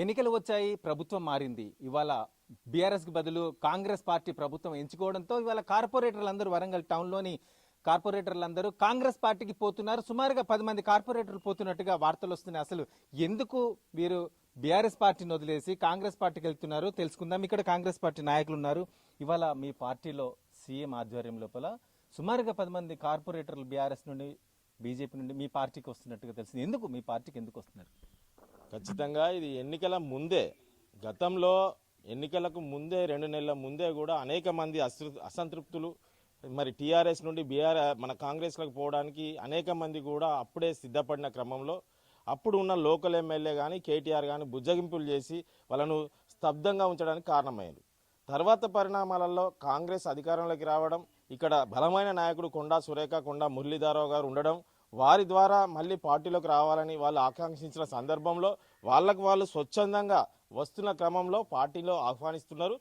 ఎన్నికలు వచ్చాయి, ప్రభుత్వం మారింది. ఇవాళ బీఆర్ఎస్కి బదులు కాంగ్రెస్ పార్టీ ప్రభుత్వం ఎంచుకోవడంతో ఇవాళ కార్పొరేటర్లందరూ వరంగల్ టౌన్లోని కార్పొరేటర్లందరూ కాంగ్రెస్ పార్టీకి పోతున్నారు. సుమారుగా 10 మంది కార్పొరేటర్లు పోతున్నట్టుగా వార్తలు వస్తున్నాయి. అసలు ఎందుకు వీరు బీఆర్ఎస్ పార్టీని వదిలేసి కాంగ్రెస్ పార్టీకి వెళ్తున్నారు తెలుసుకుందాం. ఇక్కడ కాంగ్రెస్ పార్టీ నాయకులు ఉన్నారు. ఇవాళ మీ పార్టీలో సీఎం ఆధ్వర్యం లోపల సుమారుగా 10 మంది కార్పొరేటర్లు బీఆర్ఎస్ నుండి బీజేపీ నుండి మీ పార్టీకి వస్తున్నట్టుగా తెలిసింది. ఎందుకు మీ పార్టీకి ఎందుకు వస్తున్నారు? ఖచ్చితంగా ఇది ఎన్నికల ముందే, గతంలో ఎన్నికలకు ముందే 2 నెలల ముందే కూడా అనేక మంది అసంతృప్తులు మరి టీఆర్ఎస్ నుండి మన కాంగ్రెస్లకు పోవడానికి అనేక మంది కూడా అప్పుడే సిద్ధపడిన క్రమంలో అప్పుడు ఉన్న లోకల్ ఎమ్మెల్యే కానీ కేటీఆర్ కానీ బుజ్జగింపులు చేసి వాళ్ళను స్తబ్దంగా ఉంచడానికి కారణమైంది. తర్వాత పరిణామాలలో కాంగ్రెస్ అధికారంలోకి రావడం, ఇక్కడ బలమైన నాయకుడు కొండా సురేఖ, కొండా మురళీధరరావు గారు ఉండడం, వారి ద్వారా మళ్ళీ పార్టీలోకి రావాలని వాళ్ళు ఆకాంక్షించిన సందర్భంలో వాళ్ళు స్వచ్ఛందంగా వస్తున్న క్రమంలో పార్టీలో ఆహ్వానిస్తున్నారు.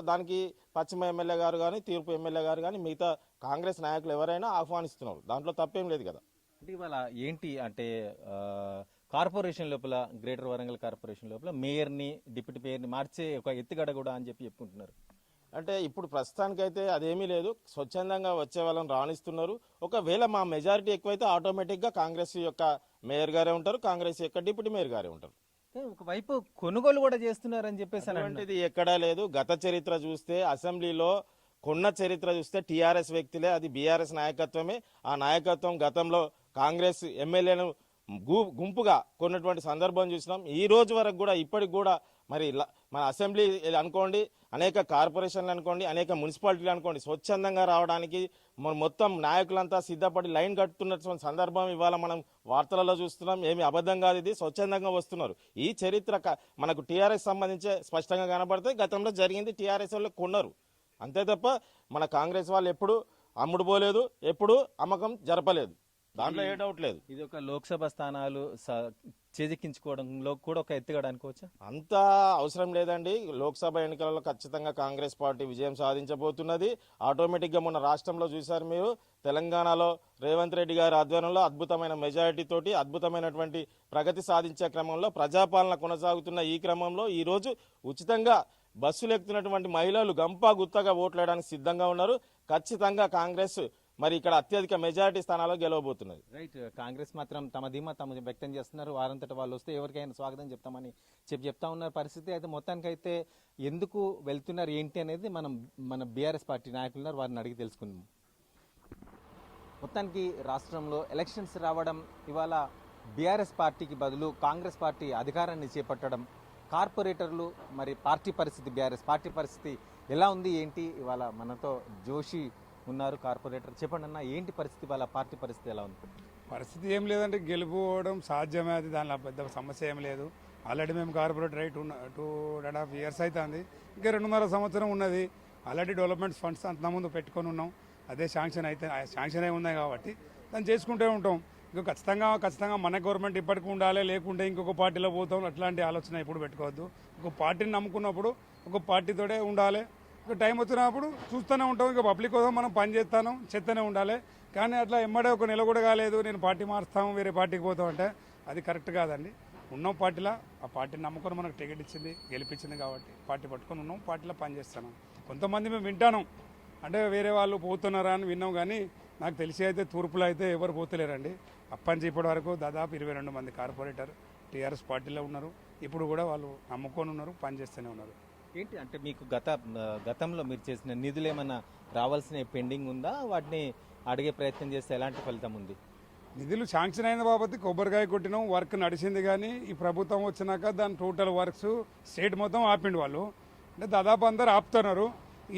దానికి పశ్చిమ ఎమ్మెల్యే గారు కానీ తూర్పు ఎమ్మెల్యే గారు కానీ మిగతా కాంగ్రెస్ నాయకులు ఎవరైనా ఆహ్వానిస్తున్నారు. దాంట్లో తప్పేం లేదు కదా. అంటే ఇవాళ ఏంటి అంటే కార్పొరేషన్ లోపల, గ్రేటర్ వరంగల్ కార్పొరేషన్ లోపల మేయర్ని, డిప్యూటీ మేయర్ని మార్చే ఒక ఎత్తుగడ కూడా అని చెప్పి చెప్పుకుంటున్నారు. అంటే ఇప్పుడు ప్రస్తుతానికైతే అదేమీ లేదు, స్వచ్ఛందంగా వచ్చే వాళ్ళని రాణిస్తున్నారు. ఒకవేళ మా మెజారిటీ ఎక్కువైతే ఆటోమేటిక్గా కాంగ్రెస్ యొక్క మేయర్ గారే ఉంటారు, కాంగ్రెస్ యొక్క డిప్యూటీ మేయర్ గారే ఉంటారు. ఒకవైపు కొనుగోలు కూడా చేస్తున్నారని చెప్పేసి అలాంటిది ఎక్కడా లేదు. గత చరిత్ర చూస్తే, అసెంబ్లీలో కొన్న చరిత్ర చూస్తే టీఆర్ఎస్ వ్యక్తులే, అది బీఆర్ఎస్ నాయకత్వమే. ఆ నాయకత్వం గతంలో కాంగ్రెస్ ఎమ్మెల్యేను గుంపుగా కొన్నటువంటి సందర్భం చూసినాం. ఈ రోజు వరకు కూడా ఇప్పటికి కూడా మరి మన అసెంబ్లీ అనుకోండి, అనేక కార్పొరేషన్లు అనుకోండి, అనేక మున్సిపాలిటీలు అనుకోండి, స్వచ్ఛందంగా రావడానికి మొత్తం నాయకులంతా సిద్ధపడి లైన్ కట్టుతున్నటువంటి సందర్భం ఇవాళ మనం వార్తలలో చూస్తున్నాం. ఏమి అబద్ధం కాదు, ఇది స్వచ్ఛందంగా వస్తున్నారు. ఈ చరిత్ర మనకు టీఆర్ఎస్ సంబంధించే స్పష్టంగా కనబడితే గతంలో జరిగింది, టీఆర్ఎస్ వాళ్ళు కొన్నారు అంతే తప్ప మన కాంగ్రెస్ వాళ్ళు ఎప్పుడు అమ్ముడు పోలేదు, ఎప్పుడు అమ్మకం జరపలేదు. దాంట్లో ఏ డౌట్ లేదు. ఇది ఒక లోక్సభ స్థానాలు చేజిక్కించుకోవడంలో కూడా ఒక ఎత్తుగడ అనుకోవచ్చా? అంత అవసరం లేదండి. లోక్సభ ఎన్నికలలో ఖచ్చితంగా కాంగ్రెస్ పార్టీ విజయం సాధించబోతున్నది. ఆటోమేటిక్గా మొన్న రాష్ట్రంలో చూశారు మీరు, తెలంగాణలో రేవంత్ రెడ్డి గారి ఆధ్వర్యంలో అద్భుతమైన మెజారిటీ తోటి అద్భుతమైనటువంటి ప్రగతి సాధించే క్రమంలో ప్రజాపాలన కొనసాగుతున్న ఈ క్రమంలో ఈరోజు ఉచితంగా బస్సులు ఎక్కుతున్నటువంటి మహిళలు గంపా గుత్తగా ఓట్లేయడానికి సిద్ధంగా ఉన్నారు. ఖచ్చితంగా కాంగ్రెస్ మరి ఇక్కడ అత్యధిక మెజారిటీ స్థానాల్లో గెలవబోతున్నది. రైట్. కాంగ్రెస్ మాత్రం తమ ధీమా తమ వ్యక్తం చేస్తున్నారు. వారంతట వాళ్ళు వస్తే ఎవరికైనా స్వాగతం చెప్తామని చెప్తా ఉన్నారు పరిస్థితి. అయితే మొత్తానికైతే ఎందుకు వెళ్తున్నారు ఏంటి అనేది మన బీఆర్ఎస్ పార్టీ నాయకులు ఉన్నారు, వారిని అడిగి తెలుసుకుందాం. మొత్తానికి రాష్ట్రంలో ఎలక్షన్స్ రావడం, ఇవాళ బీఆర్ఎస్ పార్టీకి బదులు కాంగ్రెస్ పార్టీ అధికారాన్ని చేపట్టడం, కార్పొరేటర్లు మరి పార్టీ పరిస్థితి, బీఆర్ఎస్ పార్టీ పరిస్థితి ఎలా ఉంది ఏంటి? ఇవాళ మనతో జోషి ఉన్నారు, కార్పొరేటర్. చెప్పండి అన్న, ఏంటి పరిస్థితి, వాళ్ళ పార్టీ పరిస్థితి ఎలా ఉంది? పరిస్థితి ఏం లేదంటే గెలుపుకోవడం సాధ్యమే, అది దానిలో పెద్ద సమస్య ఏం లేదు. ఆల్రెడీ మేము కార్పొరేటర్ 2.5 years అవుతుంది, ఇంకా 2.5 సంవత్సరం ఉన్నది. ఆల్రెడీ డెవలప్మెంట్ ఫండ్స్ అంతకుముందు పెట్టుకొని ఉన్నాం, అదే శాంక్షన్ అయి ఉన్నాయి కాబట్టి దాన్ని చేసుకుంటూ ఉంటాం. ఇంకా ఖచ్చితంగా మన గవర్నమెంట్ ఇప్పటికి ఉండాలి, లేకుంటే ఇంకొక పార్టీలో పోతాం, అట్లాంటి ఆలోచన ఎప్పుడు పెట్టుకోవద్దు. ఒక పార్టీని నమ్ముకున్నప్పుడు ఒక పార్టీతోనే ఉండాలి. ఇంకా టైం వచ్చినప్పుడు చూస్తూనే ఉంటాం, ఇంకా పబ్లిక్ కోసం మనం పని చేస్తూనే ఉండాలి. కానీ అట్లా ఎమ్మడే ఒక నెల కూడా కాలేదు నేను పార్టీ మారుస్తాం వేరే పార్టీకి పోతాం అంటే అది కరెక్ట్ కాదండి. ఉన్నాం పార్టీలో, ఆ పార్టీని నమ్ముకొని మనకు టికెట్ ఇచ్చింది, గెలిపించింది కాబట్టి పార్టీ పట్టుకొని ఉన్నాం, పార్టీలో పనిచేస్తున్నాం. కొంతమంది మేము వింటాను అంటే వేరే వాళ్ళు పోతున్నారా అని విన్నాం, కానీ నాకు తెలిసి అయితే తూర్పులో అయితే ఎవరు పోతలేరండి. అప్పటి ఇప్పటి వరకు దాదాపు 22 మంది కార్పొరేటర్ టీఆర్ఎస్ పార్టీలో ఉన్నారు. ఇప్పుడు కూడా వాళ్ళు నమ్ముకొని ఉన్నారు, పనిచేస్తూనే ఉన్నారు. ఏంటి అంటే మీకు గతంలో మీరు చేసిన నిధులు ఏమైనా రావాల్సిన పెండింగ్ ఉందా? వాటిని అడిగే ప్రయత్నం చేస్తే ఎలాంటి ఫలితం ఉంది? నిధులు శాంక్షన్ అయిన బాబతి కొబ్బరికాయ కొట్టినాం, వర్క్ నడిచింది. కానీ ఈ ప్రభుత్వం వచ్చినాక దాని టోటల్ వర్క్స్ స్టేట్ మొత్తం ఆపిండి వాళ్ళు. అంటే దాదాపు అందరు ఆపుతున్నారు.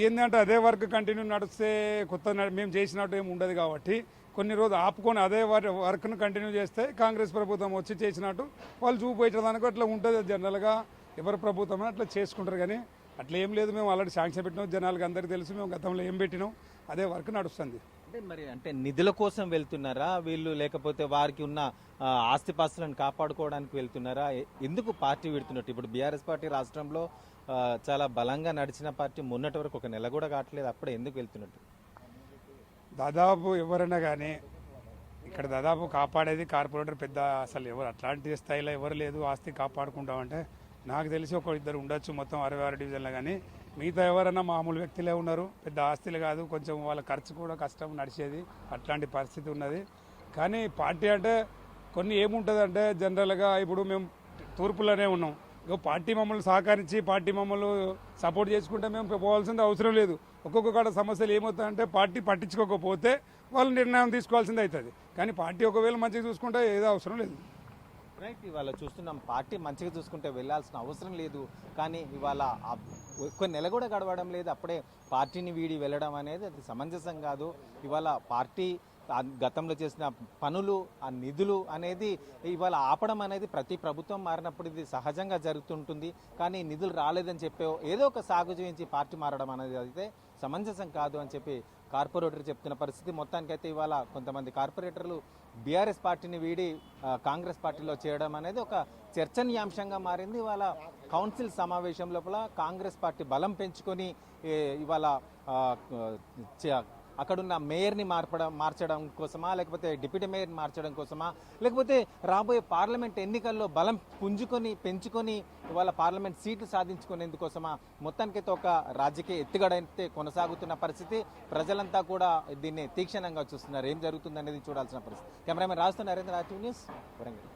ఏంటంటే అదే వర్క్ కంటిన్యూ నడిస్తే కొత్త మేము చేసినట్టు ఏమి ఉండదు కాబట్టి కొన్ని రోజులు ఆపుకొని అదే వర్క్ను కంటిన్యూ చేస్తే కాంగ్రెస్ ప్రభుత్వం వచ్చి చేసినట్టు వాళ్ళు చూపించడానికి అట్లా ఉంటుంది. జనరల్గా ఎవరి ప్రభుత్వం అట్లా చేసుకుంటారు, కానీ అట్లా ఏం లేదు. మేము ఆల్రెడీ శాంక్షన్ పెట్టినాం, జనాలకు అందరికీ తెలుసు మేము గతంలో ఏం పెట్టినాం, అదే వర్క్ నడుస్తుంది. అంటే నిధుల కోసం వెళ్తున్నారా వీళ్ళు, లేకపోతే వారికి ఉన్న ఆస్తిపాస్తులను కాపాడుకోవడానికి వెళ్తున్నారా? ఎందుకు పార్టీ పెడుతున్నట్టు? ఇప్పుడు బీఆర్ఎస్ పార్టీ రాష్ట్రంలో చాలా బలంగా నడిచిన పార్టీ, మొన్నటి వరకు ఒక నెల కూడా కావట్లేదు, అప్పుడే ఎందుకు వెళ్తున్నట్టు? దాదాపు ఎవరైనా కానీ ఇక్కడ దాదాపు కాపాడేది కార్పొరేటర్ పెద్ద, అసలు ఎవరు అట్లాంటి స్థాయిలో ఎవరు లేదు. ఆస్తి కాపాడుకుంటామంటే నాకు తెలిసి ఒక ఇద్దరు ఉండొచ్చు మొత్తం 66 డివిజన్లో, కానీ మిగతా ఎవరైనా మామూలు వ్యక్తులే ఉన్నారు. పెద్ద ఆస్తులు కాదు, కొంచెం వాళ్ళ ఖర్చు కూడా కష్టం నడిచేది, అట్లాంటి పరిస్థితి ఉన్నది. కానీ పార్టీ అంటే కొన్ని ఏముంటుందంటే జనరల్గా ఇప్పుడు మేము తూర్పులోనే ఉన్నాం, ఇక పార్టీ మమ్మల్ని సహకరించి పార్టీ మమ్మల్ని సపోర్ట్ చేసుకుంటే మేము పోవాల్సింది అవసరం లేదు. ఒక్కొక్క కాడ సమస్యలు ఏమవుతాయంటే పార్టీ పట్టించుకోకపోతే వాళ్ళు నిర్ణయం తీసుకోవాల్సింది అవుతుంది. కానీ పార్టీ ఒకవేళ మంచిగా చూసుకుంటే ఏదో అవసరం లేదు. రైట్, ఇవాళ చూస్తున్నాం పార్టీ మంచిగా చూసుకుంటే వెళ్ళాల్సిన అవసరం లేదు, కానీ ఇవాళ ఒక్క నెల కూడా గడవడం లేదు, అప్పుడే పార్టీని వీడి వెళ్ళడం అనేది అది సమంజసం కాదు. ఇవాళ పార్టీ గతంలో చేసిన పనులు, ఆ నిధులు అనేది ఇవాళ ఆపడం అనేది ప్రతి ప్రభుత్వం మారినప్పుడు ఇది సహజంగా జరుగుతుంటుంది. కానీ నిధులు రాలేదని చెప్పే ఏదో ఒక సాగు చేయించి పార్టీ మారడం అనేది అయితే సమంజసం కాదు అని చెప్పి కార్పొరేటర్ చెప్తున్న పరిస్థితి. మొత్తానికైతే ఇవాళ కొంతమంది కార్పొరేటర్లు బీఆర్ఎస్ పార్టీని వీడి కాంగ్రెస్ పార్టీలో చేయడం అనేది ఒక చర్చనీయాంశంగా మారింది. ఇవాళ కౌన్సిల్ సమావేశం లోపల కాంగ్రెస్ పార్టీ బలం పెంచుకొని ఇవాళ అక్కడున్న మేయర్ని మార్చడం కోసమా, లేకపోతే డిప్యూటీ మేయర్ని మార్చడం కోసమా, లేకపోతే రాబోయే పార్లమెంట్ ఎన్నికల్లో బలం పెంచుకొని ఇవాళ పార్లమెంట్ సీట్లు సాధించుకునేందుకోసమా, మొత్తానికైతే ఒక రాజకీయ ఎత్తుగడైతే కొనసాగుతున్న పరిస్థితి. ప్రజలంతా కూడా దీన్ని తీక్షణంగా చూస్తున్నారు. ఏం జరుగుతుందనేది చూడాల్సిన పరిస్థితి. కెమెరామెన్ రాజుతో నరేంద్ర, RTV న్యూస్, వరంగల్.